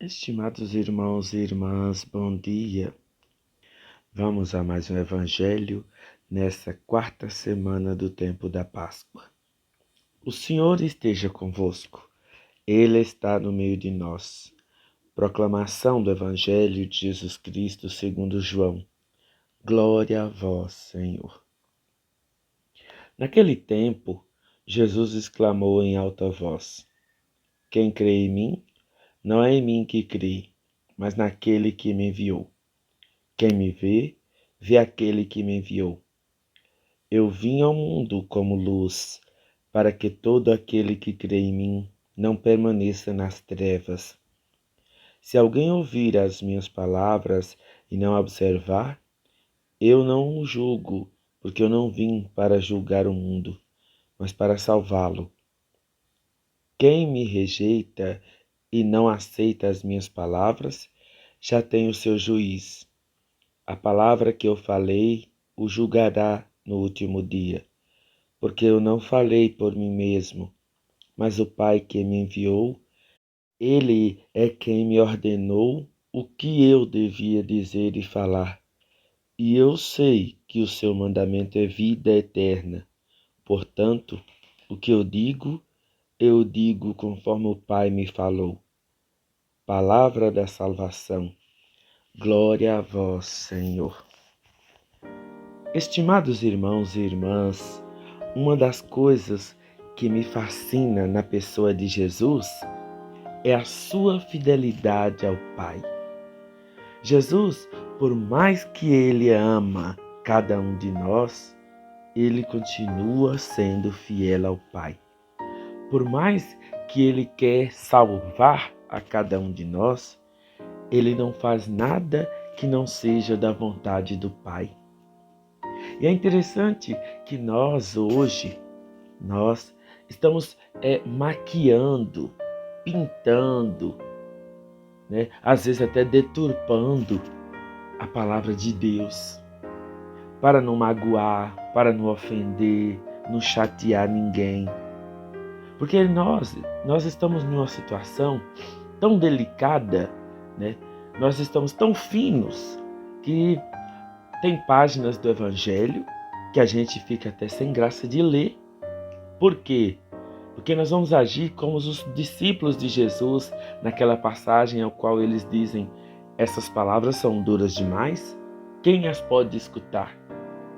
Estimados irmãos e irmãs, bom dia. Vamos a mais um evangelho nessa quarta semana do tempo da Páscoa. O Senhor esteja convosco, Ele está no meio de nós. Proclamação do Evangelho de Jesus Cristo segundo João. Glória a vós, Senhor. Naquele tempo, Jesus exclamou em alta voz: Quem crê em mim, não é em mim que crê, mas naquele que me enviou. Quem me vê, vê aquele que me enviou. Eu vim ao mundo como luz, para que todo aquele que crê em mim não permaneça nas trevas. Se alguém ouvir as minhas palavras e não observar, eu não o julgo, porque eu não vim para julgar o mundo, mas para salvá-lo. Quem me rejeita e não aceita as minhas palavras, já tem o seu juiz. A palavra que eu falei o julgará no último dia, porque eu não falei por mim mesmo, mas o Pai que me enviou, Ele é quem me ordenou o que eu devia dizer e falar. E eu sei que o seu mandamento é vida eterna. Portanto, o que eu digo conforme o Pai me falou. Palavra da salvação. Glória a vós, Senhor. Estimados irmãos e irmãs, uma das coisas que me fascina na pessoa de Jesus é a sua fidelidade ao Pai. Jesus, por mais que Ele ama cada um de nós, Ele continua sendo fiel ao Pai. Por mais que Ele quer salvar a cada um de nós, Ele não faz nada que não seja da vontade do Pai. E é interessante que nós estamos maquiando, pintando, às vezes até deturpando a palavra de Deus, para não magoar, para não ofender, não chatear ninguém. Porque nós estamos numa situação tão delicada, nós estamos tão finos que tem páginas do Evangelho que a gente fica até sem graça de ler. Por quê? Porque nós vamos agir como os discípulos de Jesus naquela passagem ao qual eles dizem: essas palavras são duras demais, quem as pode escutar?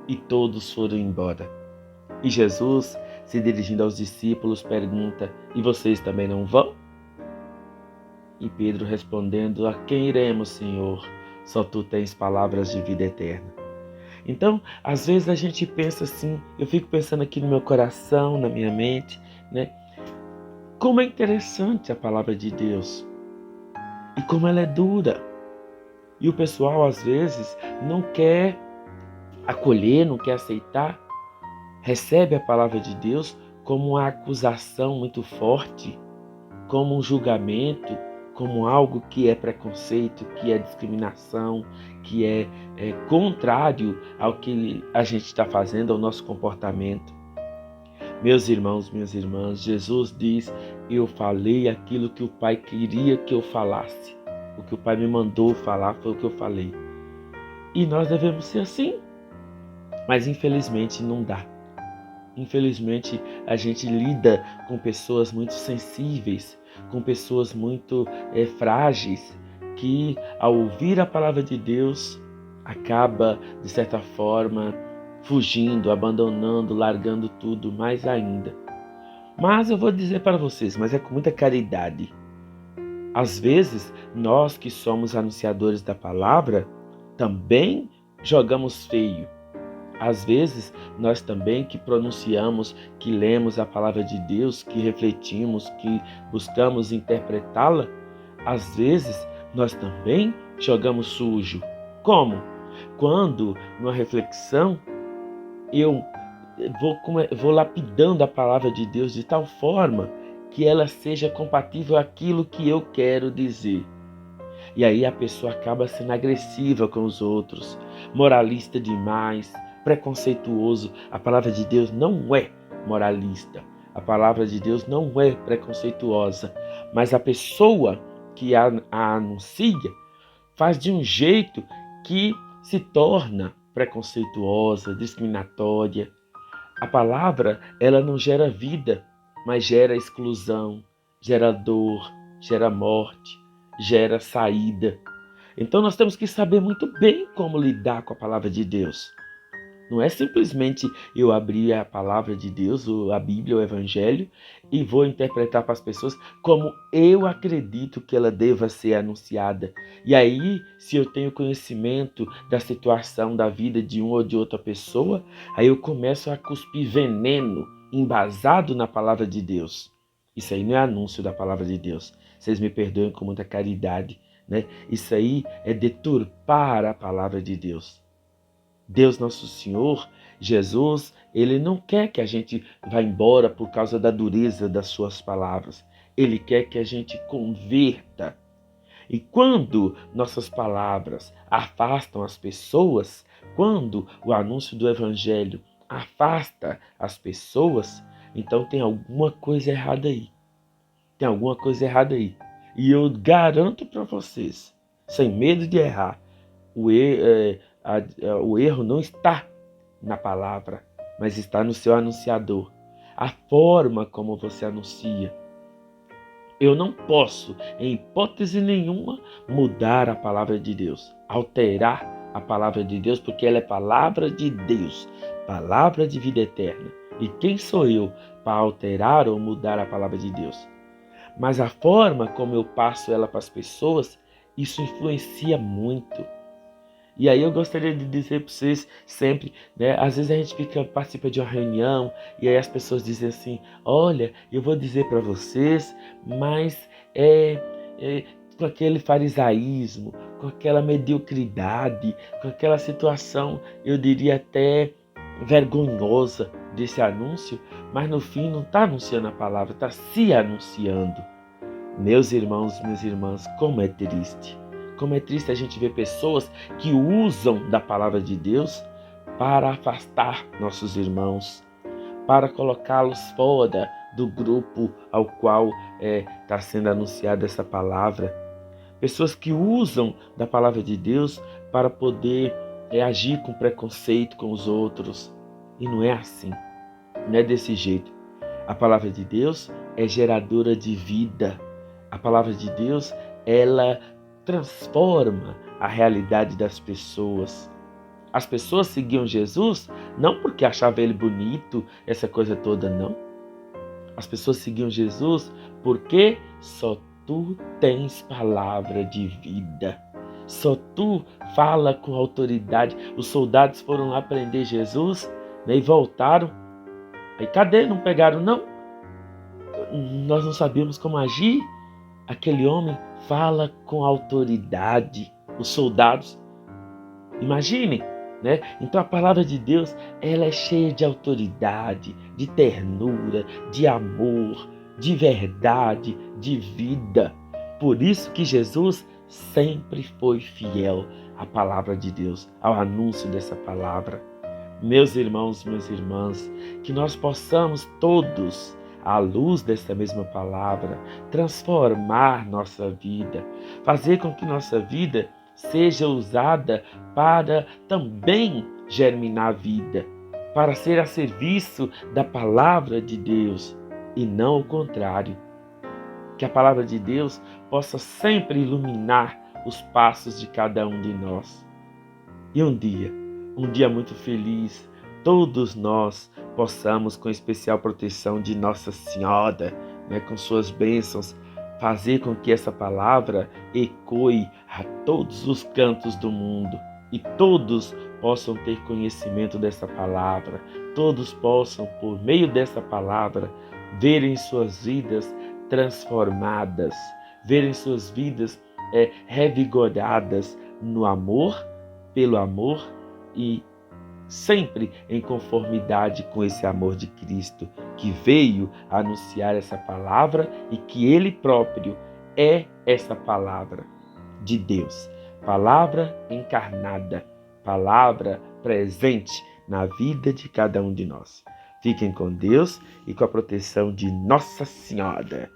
E todos foram embora. E Jesus, se dirigindo aos discípulos, pergunta: e vocês também não vão? E Pedro respondendo: a quem iremos, Senhor? Só tu tens palavras de vida eterna. Então, às vezes a gente pensa assim, eu fico pensando aqui no meu coração, na minha mente, como é interessante a palavra de Deus e como ela é dura. E o pessoal, às vezes, não quer acolher, não quer aceitar, recebe a palavra de Deus como uma acusação muito forte, como um julgamento, como algo que é preconceito, que é discriminação, que é contrário ao que a gente está fazendo, ao nosso comportamento. Meus irmãos, minhas irmãs, Jesus diz: eu falei aquilo que o Pai queria que eu falasse. O que o Pai me mandou falar foi o que eu falei. E nós devemos ser assim. Mas infelizmente não dá. Infelizmente a gente lida com pessoas muito sensíveis, com pessoas muito frágeis, que ao ouvir a palavra de Deus acaba, de certa forma, fugindo, abandonando, largando tudo mais ainda. Mas eu vou dizer para vocês, mas é com muita caridade. Às vezes, nós que somos anunciadores da palavra, também jogamos feio. Às vezes, nós também que pronunciamos, que lemos a palavra de Deus, que refletimos, que buscamos interpretá-la, às vezes nós também jogamos sujo. Como? Quando, numa reflexão, eu vou lapidando a palavra de Deus de tal forma que ela seja compatível àquilo que eu quero dizer. E aí a pessoa acaba sendo agressiva com os outros, moralista demais, preconceituoso. A palavra de Deus não é moralista. A palavra de Deus não é preconceituosa. Mas a pessoa que a anuncia faz de um jeito que se torna preconceituosa, discriminatória. A palavra, ela não gera vida, mas gera exclusão, gera dor, gera morte, gera saída. Então nós temos que saber muito bem como lidar com a palavra de Deus. Não é simplesmente eu abrir a palavra de Deus, a Bíblia, o Evangelho, e vou interpretar para as pessoas como eu acredito que ela deva ser anunciada. E aí, se eu tenho conhecimento da situação da vida de uma ou de outra pessoa, aí eu começo a cuspir veneno embasado na palavra de Deus. Isso aí não é anúncio da palavra de Deus. Vocês me perdoem com muita caridade, né? Isso aí é deturpar a palavra de Deus. Deus nosso Senhor, Jesus, Ele não quer que a gente vá embora por causa da dureza das suas palavras. Ele quer que a gente converta. E quando nossas palavras afastam as pessoas, quando o anúncio do Evangelho afasta as pessoas, então tem alguma coisa errada aí. Tem alguma coisa errada aí. E eu garanto para vocês, sem medo de errar, o erro não está na palavra, mas está no seu anunciador. A forma como você anuncia. Eu não posso, em hipótese nenhuma, mudar a palavra de Deus, alterar a palavra de Deus, porque ela é palavra de Deus, palavra de vida eterna. E quem sou eu para alterar ou mudar a palavra de Deus? Mas a forma como eu passo ela para as pessoas, isso influencia muito. E aí eu gostaria de dizer para vocês sempre, né? Às vezes a gente participa de uma reunião e aí as pessoas dizem assim, olha, eu vou dizer para vocês, mas com aquele farisaísmo, com aquela mediocridade, com aquela situação, eu diria até vergonhosa desse anúncio, mas no fim não está anunciando a palavra, está se anunciando. Meus irmãos, minhas irmãs, como é triste. Como é triste a gente ver pessoas que usam da palavra de Deus para afastar nossos irmãos, para colocá-los fora do grupo ao qual está sendo anunciada essa palavra. Pessoas que usam da palavra de Deus para poder agir com preconceito com os outros. E não é assim, não é desse jeito. A palavra de Deus é geradora de vida. A palavra de Deus, ela transforma a realidade das pessoas. As pessoas seguiam Jesus não porque achavam ele bonito, essa coisa toda, não. As pessoas seguiam Jesus porque só tu tens palavra de vida. Só tu fala com autoridade. Os soldados foram lá prender Jesus, né, e voltaram. Aí cadê? Não pegaram, não? Nós não sabíamos como agir. Aquele homem fala com autoridade. Os soldados, imaginem, né? Então a palavra de Deus, ela é cheia de autoridade, de ternura, de amor, de verdade, de vida. Por isso que Jesus sempre foi fiel à palavra de Deus, ao anúncio dessa palavra. Meus irmãos, minhas irmãs, que nós possamos todos, à luz dessa mesma palavra, transformar nossa vida, fazer com que nossa vida seja usada para também germinar a vida, para ser a serviço da palavra de Deus e não o contrário. Que a palavra de Deus possa sempre iluminar os passos de cada um de nós. E um dia muito feliz, todos nós possamos, com especial proteção de Nossa Senhora, né, com suas bênçãos, fazer com que essa palavra ecoe a todos os cantos do mundo e todos possam ter conhecimento dessa palavra, todos possam, por meio dessa palavra, verem suas vidas transformadas, verem suas vidas revigoradas no amor, pelo amor e sempre em conformidade com esse amor de Cristo, que veio anunciar essa palavra e que Ele próprio é essa palavra de Deus. Palavra encarnada, palavra presente na vida de cada um de nós. Fiquem com Deus e com a proteção de Nossa Senhora.